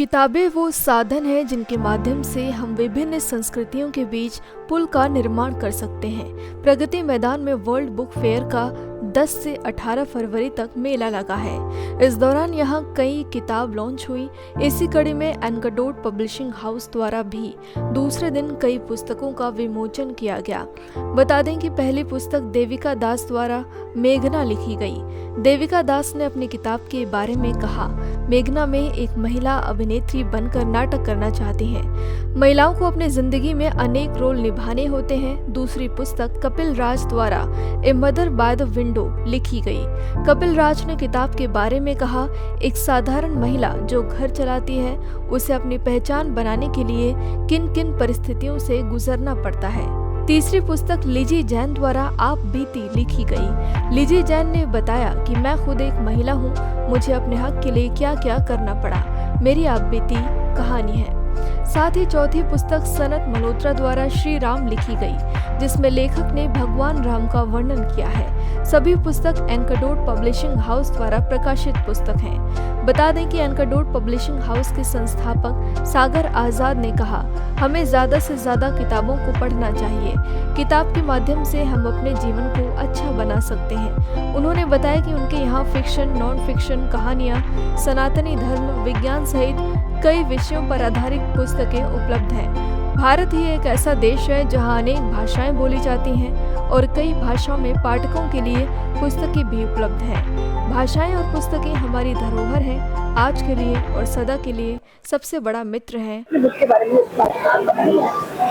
किताबें वो साधन हैं जिनके माध्यम से हम विभिन्न संस्कृतियों के बीच पुल का निर्माण कर सकते हैं। प्रगति मैदान में वर्ल्ड बुक फेयर का 10 से 18 फरवरी तक मेला लगा है। इस दौरान यहाँ कई किताब लॉन्च हुई। इसी कड़ी में एनकडोट पब्लिशिंग हाउस द्वारा भी दूसरे दिन कई पुस्तकों का विमोचन किया गया। बता दें कि पहली पुस्तक देविका दास द्वारा मेघना लिखी गई। देविका दास ने अपनी किताब के बारे में कहा, मेघना में एक महिला अभिनेत्री बनकर नाटक करना चाहती हैं। महिलाओं को अपनी जिंदगी में अनेक रोल निभाने होते हैं। दूसरी पुस्तक कपिल राज द्वारा a mother by the window लिखी गई। कपिल राज ने किताब के बारे में कहा, एक साधारण महिला जो घर चलाती है, उसे अपनी पहचान बनाने के लिए किन किन परिस्थितियों से गुजरना पड़ता है। तीसरी पुस्तक लिजी जैन द्वारा आप बीती लिखी गई। लिजी जैन ने बताया कि मैं खुद एक महिला हूँ, मुझे अपने हक के लिए क्या क्या करना पड़ा, मेरी आप बीती कहानी है। साथ ही चौथी पुस्तक सनत मल्होत्रा द्वारा श्री राम लिखी गई, जिसमें लेखक ने भगवान राम का वर्णन किया है। सभी पुस्तक एनकडोट पब्लिशिंग हाउस द्वारा प्रकाशित पुस्तक हैं। बता दें कि एनकडोट पब्लिशिंग हाउस के संस्थापक सागर आजाद ने कहा, हमें ज्यादा से ज्यादा किताबों को पढ़ना चाहिए। किताब के माध्यम से हम अपने जीवन को अच्छा बना सकते हैं। उन्होंने बताया कि उनके यहाँ फिक्शन, नॉन फिक्शन, कहानियाँ, सनातनी धर्म, विज्ञान सहित कई विषयों पर आधारित पुस्तकें उपलब्ध हैं। भारत ही एक ऐसा देश है जहां अनेक भाषाएं बोली जाती हैं और कई भाषाओं में पाठकों के लिए पुस्तकें भी उपलब्ध हैं। भाषाएं और पुस्तकें हमारी धरोहर हैं, आज के लिए और सदा के लिए सबसे बड़ा मित्र है। बुक के बारे में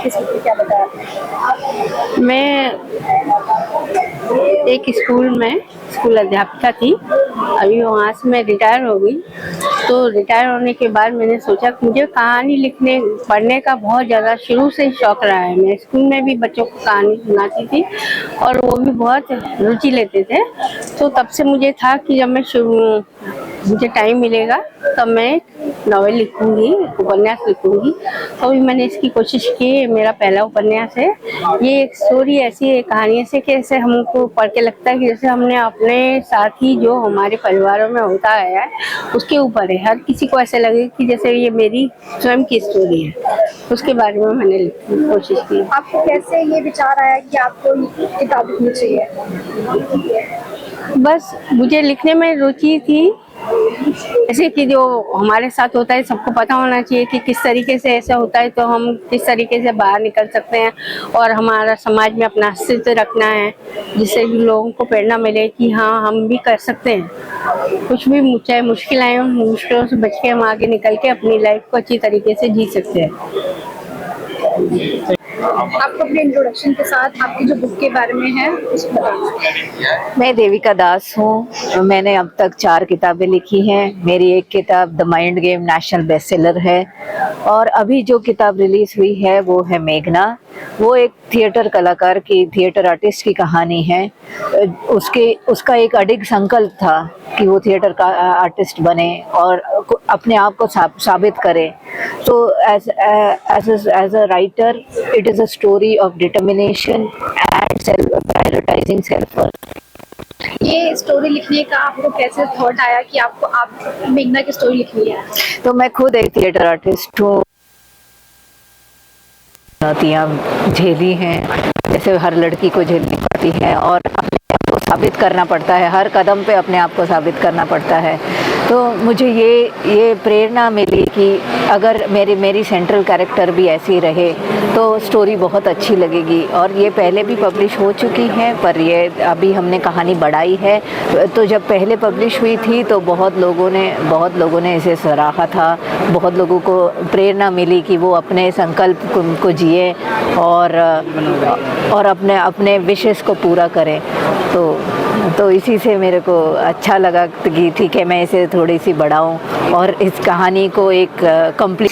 इस बुक में क्या बताया? मैं एक स्कूल अध्यापिका थी। अभी वहाँ से मैं रिटायर हो गई। तो रिटायर होने के बाद मैंने सोचा कि मुझे कहानी लिखने पढ़ने का बहुत ज़्यादा शुरू से ही शौक़ रहा है। मैं स्कूल में भी बच्चों को कहानी सुनाती थी और वो भी बहुत रुचि लेते थे। तो तब से मुझे था कि जब मुझे टाइम मिलेगा तब मैं नॉवेल लिखूंगी, उपन्यास लिखूंगी। तो अभी मैंने इसकी कोशिश की। मेरा पहला उपन्यास है। ये एक स्टोरी ऐसी है, कहानी ऐसे कि ऐसे हमको पढ़ के लगता है कि जैसे हमने अपने साथ ही जो हमारे परिवारों में होता है उसके ऊपर है। हर किसी को ऐसे लगे कि जैसे ये मेरी स्वयं की स्टोरी है। उसके बारे में मैंने कोशिश की। आपको कैसे ये विचार आया कि आपको किताब लिखनी चाहिए? बस मुझे लिखने में रुचि थी। ऐसे कि जो हमारे साथ होता है सबको पता होना चाहिए कि किस तरीके से ऐसा होता है तो हम किस तरीके से बाहर निकल सकते हैं और हमारा समाज में अपना अस्तित्व रखना है, जिससे लोगों को प्रेरणा मिले कि हाँ हम भी कर सकते हैं। कुछ भी चाहे मुश्किल आए, मुश्किलों से बच के हम आगे निकल के अपनी लाइफ को अच्छी तरीके से जी सकते हैं। आपको अपने इंट्रोडक्शन के साथ आपकी जो बुक के बारे में है उसको बताइए। मैं देविका दास हूँ। मैंने अब तक 4 किताबें लिखी हैं। मेरी एक किताब the mind game national bestseller है और अभी जो किताब रिलीज हुई है वो है मेघना। वो एक थिएटर कलाकार की, थिएटर आर्टिस्ट की कहानी है। उसका एक अडिग संकल्प था कि वो थिएटर का आर्टिस्ट बने और अपने आप को साबित करे। तो as a writer it is a story of determination and prioritising self. ये स्टोरी लिखने का आपको कैसे थॉट आया कि आप मेघना की स्टोरी लिखनी है? तो मैं खुद एक थिएटर आर्टिस्ट हूँ। चुनौतियाँ झेली हैं, जैसे हर लड़की को झेलनी पड़ती है और अपने आप को साबित करना पड़ता है। हर कदम पे अपने आप को साबित करना पड़ता है। तो मुझे ये प्रेरणा मिली कि अगर मेरी सेंट्रल कैरेक्टर भी ऐसी रहे तो स्टोरी बहुत अच्छी लगेगी। और ये पहले भी पब्लिश हो चुकी है, पर ये अभी हमने कहानी बढ़ाई है। तो जब पहले पब्लिश हुई थी तो बहुत लोगों ने इसे सराहा था। बहुत लोगों को प्रेरणा मिली कि वो अपने संकल्प को जिए और अपने विशेष को पूरा करें। तो इसी से मेरे को अच्छा लगा कि ठीक है, मैं इसे थोड़ी सी बढ़ाऊं और इस कहानी को एक complete.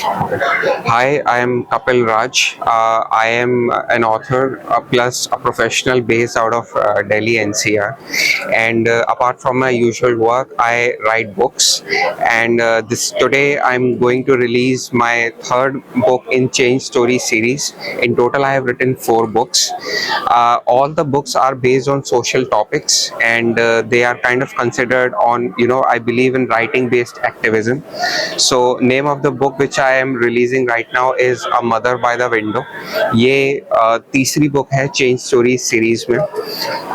Hi, I am Kapil Raj. I am an author plus a professional based out of Delhi NCR. And apart from my usual work, I write books. And today I'm going to release my 3rd book in Change Story series. In total, I have written 4 books. All the books are based on social topics and they are kind of considered on, you know, I believe in writing based activism. So name of the book which I am releasing right now is A Mother by the Window. ये तीसरी book है change story series में,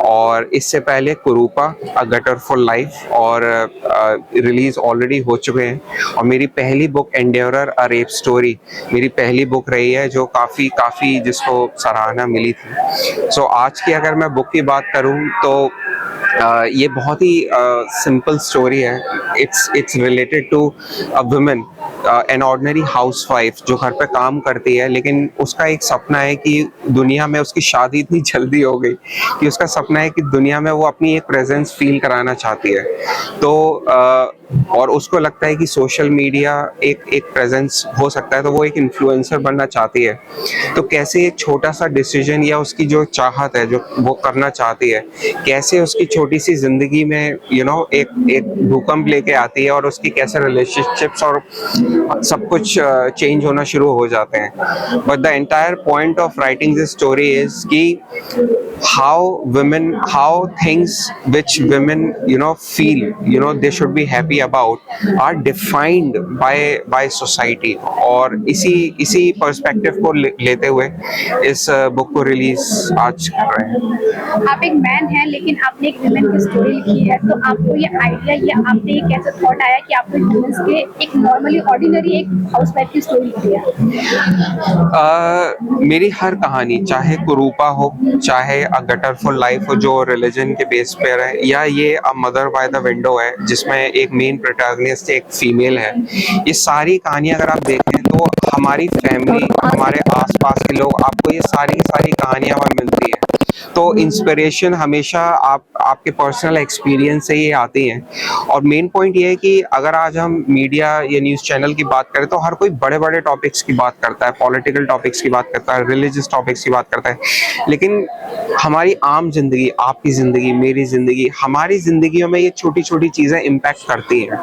और इससे पहले कुरूपा अ gutter for life और release already हो चुके हैं, और मेरी पहली बुक एंडेवरर अ रेप स्टोरी मेरी पहली बुक रही है जो काफ़ी जिसको सराहना मिली थी। सो आज की अगर मैं बुक की बात करूं तो ये बहुत ही सिंपल स्टोरी है। It's related to a woman, an ordinary housewife जो घर पे काम करती है, लेकिन उसका एक सपना है कि दुनिया में, उसकी शादी इतनी जल्दी हो गई कि उसका सपना है कि दुनिया में वो अपनी एक प्रेजेंस फील कराना चाहती है। तो और उसको लगता है कि सोशल मीडिया एक प्रेजेंस हो सकता है, तो वो एक इन्फ्लुएंसर बनना चाहती है। तो कैसे एक छोटा सा डिसीजन या उसकी जो चाहत है, जो वो करना चाहती है, कैसे उसकी छोटी सी जिंदगी में एक भूकंप लेके आती है, और उसकी कैसे रिलेशनशिप्स और सब कुछ चेंज होना शुरू हो जाते हैं। But the entire point of writing this story is कि how things which women feel they should be happy about are defined by society, और इसी पर्सपेक्टिव को लेते हुए इस बुक को रिलीज आज कर रहे हैं। आप एक मैन हैं लेकिन आपने एक वुमेन की स्टोरी लिखी है, तो आपको ये आइडिया या आपने एक कैसे थॉट आया कि आपको वुमेन्स के एक नॉर्मली ऑर्डिनरी एक हाउसवाइफ की स्टोरी लिखी है? मेरी हर कहानी, चाहे कुरूपा हो, चाहे अ गटर फॉर लाइफ हो जो रिलीजन के बेस पे है, या ये a mother by the window है जिसमें एक मेन प्रोटैगनिस्ट एक फीमेल है, ये सारी कहानियां अगर आप देखें तो हमारी फैमिली, हमारे आसपास के लोग, आपको ये सारी कहानियां वहाँ मिलती है। तो इंस्पिरेशन हमेशा आपके पर्सनल एक्सपीरियंस से ही आती हैं। और मेन पॉइंट ये है कि अगर आज हम मीडिया या न्यूज़ चैनल की बात करें तो हर कोई बड़े बड़े टॉपिक्स की बात करता है, पॉलिटिकल टॉपिक्स की बात करता है, रिलीजियस टॉपिक्स की बात करता है, लेकिन हमारी आम जिंदगी, आपकी ज़िंदगी, मेरी ज़िंदगी, हमारी ज़िंदगियों में ये छोटी छोटी चीज़ें इम्पैक्ट करती हैं।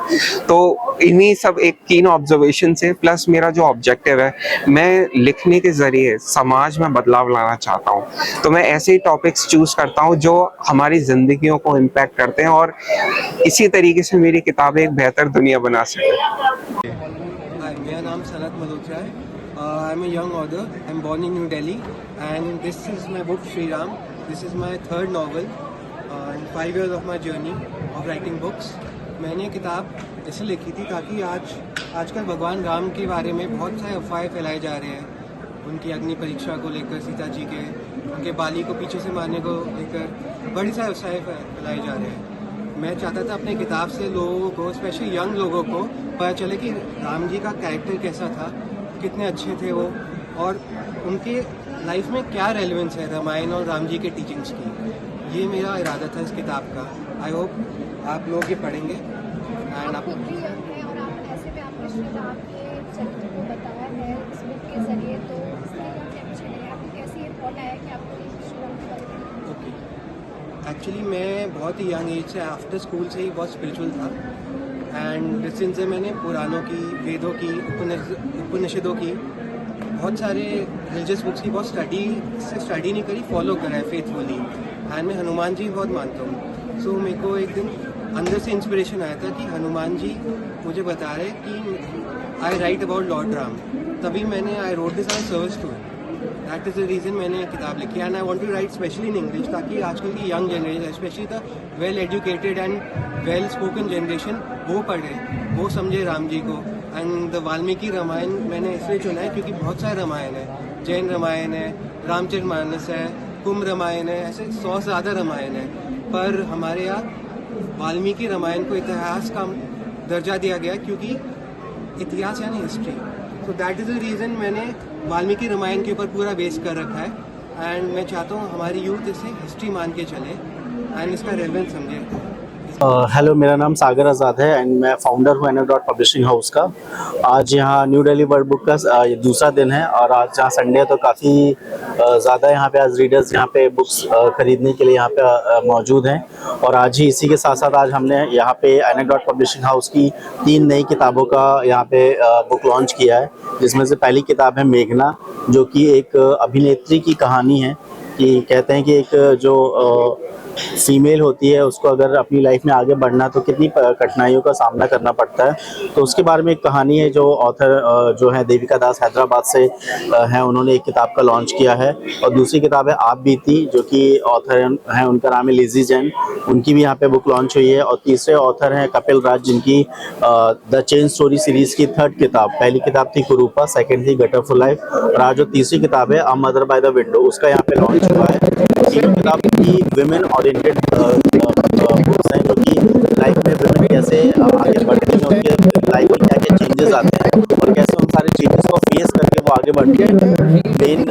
तो इन्हीं सब एक कीन ऑब्जर्वेशन से, प्लस मेरा जो ऑब्जेक्टिव है, मैं लिखने के ज़रिए समाज में बदलाव लाना चाहता हूँ। तो मैं ऐसे टॉपिक्स चूज करता हूँ जो हमारी जिंदगियों को इम्पैक्ट करते हैं, और इसी तरीके से मेरी किताबें एक बेहतर दुनिया बना सके। मेरा नाम सनत मल्होत्रा है। I am a young author. I am born in New Delhi and this is my book Shri Ram. This is my third novel in 5 years of my journey of writing books. मैंने किताब ऐसे लिखी थी ताकि आजकल भगवान राम के बारे में बहुत सारे अफवाहें फैलाए जा रहे हैं, उनकी अग्नि परीक्षा को लेकर, सीता जी के, उनके बाली को पीछे से मारने को लेकर बड़ी सारे अफवाहें फैलाए जा रहे हैं। मैं चाहता था अपने किताब से लोगों को, स्पेशली यंग लोगों को, पता चले कि राम जी का कैरेक्टर कैसा था, कितने अच्छे थे वो, और उनके लाइफ में क्या रेलेवेंस है रामायण और राम जी के टीचिंग्स की। ये मेरा इरादा था इस किताब का। आई होप आप लोग ये पढ़ेंगे एंड आप ऐसे में आपने श्री राम के चरित्र को बताया है इस बुक के जरिए, तो इसके लिए अच्छे लगे, आपको कैसे ये थॉट आया कि आपको श्री राम के बारे में? ओके, एक्चुअली मैं बहुत ही यंग एज से, आफ्टर स्कूल से ही बहुत स्पिरिचुअल था, एंड सिंस से मैंने पुराणों की, वेदों की, उपनिषदों की, बहुत सारे रिलीजियस बुक्स की बहुत स्टडी नहीं करी, फॉलो करा है फेथफुली। एंड मैं हनुमान जी बहुत मानता हूँ। सो मेरे को एक दिन अंदर से इंस्पिरेशन आया था कि हनुमान जी मुझे बता रहे कि I write about Lord Ram. तभी मैंने I wrote this I search to it. That is the reason मैंने किताब लिखी। And I want to write specially in English, ताकि आजकल की young generation, specially the well educated and well spoken generation, वो पढ़े, वो समझे राम जी को। एंड द वाल्मीकि रामायण मैंने इसलिए चुना है क्योंकि बहुत सारे रामायण है, जैन रामायण है, रामचरितमानस है, कुंभ रामायण है, ऐसे 100 से ज़्यादा रामायण है। पर हमारे यहाँ वाल्मीकि रामायण को इतिहास का दर्जा दिया गया क्योंकि इतिहास यानी history. So that is the reason मैंने वाल्मीकि रामायण के ऊपर पूरा बेस कर रखा है। एंड मैं चाहता हूँ हमारी यूथ इसे हिस्ट्री मान के चले एंड इसका रेलेवेंस समझे। हेलो, मेरा नाम सागर आज़ाद है एंड मैं फाउंडर हूँ एनेक्डोट पब्लिशिंग हाउस का। आज यहाँ न्यू दिल्ली वर्ल्ड बुक का ये दूसरा दिन है, और आज जहाँ संडे है तो काफ़ी ज़्यादा यहाँ पे आज रीडर्स यहाँ पे बुक्स खरीदने के लिए यहाँ पे मौजूद हैं। और आज ही इसी के साथ साथ आज हमने यहाँ पे एनेक्डोट पब्लिशिंग हाउस की 3 नई किताबों का यहाँ पे बुक लॉन्च किया है, जिसमें से पहली किताब है मेघना, जो कि एक अभिनेत्री की कहानी है। कि कहते हैं कि एक जो फीमेल होती है, उसको अगर अपनी लाइफ में आगे बढ़ना तो कितनी कठिनाइयों का सामना करना पड़ता है। तो उसके बारे में एक कहानी है जो ऑथर जो है देविका दास हैदराबाद से हैं, उन्होंने एक किताब का लॉन्च किया है। और दूसरी किताब है आप बीती, जो कि ऑथर हैं उनका नाम है लिजी जैन, उनकी भी यहाँ पे बुक लॉन्च हुई है। और तीसरे ऑथर हैं कपिल राज, जिनकी द चेन स्टोरी सीरीज की 3rd किताब, पहली किताब थी कुरूपा, सेकंड थी गटर फॉर लाइफ, और आज जो तीसरी किताब है a mother by the window, उसका यहाँ पे लॉन्च हुआ है। तीनों किताब की विमेन ओरिएंटेड बुक्स हैं, जो कि लाइफ में विमेन कैसे आगे बढ़ती हैं, उनके लाइफ में क्या क्या चेंजेस आते हैं और कैसे उन सारे चेंजेस को फेस करके वो आगे बढ़ती है मेन,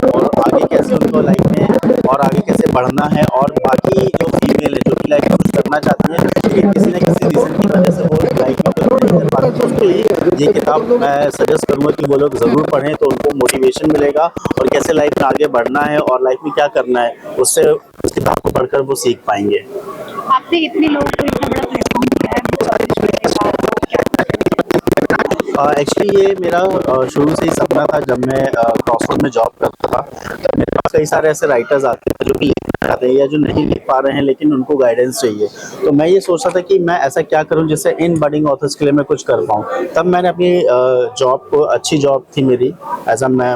और आगे कैसे उनको लाइफ में और आगे कैसे बढ़ना है। और बाकी जो फीमेल है जो कि लाइफ में कुछ करना चाहती है लेकिन किसी न किसी रीज़न की वजह से वो लाइफ में कुछ नहीं कर पाती, उसके लिए ये किताब मैं सजेस्ट करूँगा कि वो लोग ज़रूर पढ़ें, तो उनको मोटिवेशन मिलेगा और कैसे लाइफ में आगे बढ़ना है और लाइफ में क्या करना है, उससे उस किताब को पढ़कर वो सीख पाएंगे। आपने इतने लोगों को इतना बड़ा प्लेटफॉर्म दिया है बुक लॉन्च करने का, तो क्या एक्चुअली ये मेरा शुरू से ही सपना था। जब मैं क्रॉसरोड में जॉब करता था तब मेरे पास कई सारे ऐसे राइटर्स आते हैं जो कि लिखना चाहते हैं या जो नहीं लिख पा रहे हैं लेकिन उनको गाइडेंस चाहिए। तो मैं ये सोचता था कि मैं ऐसा क्या करूं जिससे इन बडिंग ऑथर्स के लिए मैं कुछ कर पाऊं। तब मैंने अपनी जॉब को, अच्छी जॉब थी मेरी, एज अ मैं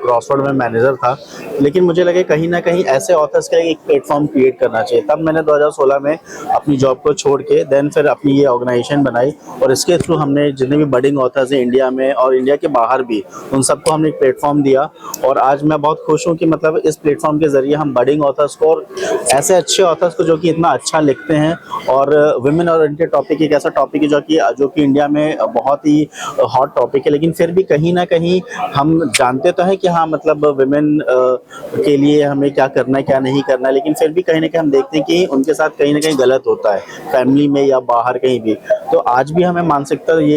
क्रॉसरोड में मैनेजर था, लेकिन मुझे लगे कहीं ना कहीं ऐसे ऑथर्स के लिए एक प्लेटफॉर्म क्रिएट करना चाहिए। तब मैंने 2016 में अपनी जॉब को छोड़ के देन फिर अपनी ये ऑर्गेनाइजेशन बनाई और इसके थ्रू हमने जितने भी बडिंग ऑथर्स हैं इंडिया में और इंडिया के बाहर भी, उन सबको हमने एक प्लेटफॉर्म दिया। और आज मैं बहुत खुश हूँ कि मतलब इस प्लेटफॉर्म के जरिए हम बडिंग ऑथर्स को और ऐसे अच्छे ऑथर्स को जो कि इतना अच्छा लिखते हैं, और वुमेन ओरिएंटेड टॉपिक एक ऐसा टॉपिक है जो कि इंडिया में बहुत ही हॉट टॉपिक है, लेकिन फिर भी कहीं ना कहीं हम जानते तो हैं कि हाँ मतलब वुमेन के लिए हमें क्या करना है क्या नहीं करना है, लेकिन फिर भी कहीं ना कहीं हम देखते हैं कि उनके साथ कहीं ना कहीं गलत होता है, फैमिली में या बाहर कहीं भी। तो आज भी हमें मानसिकता ये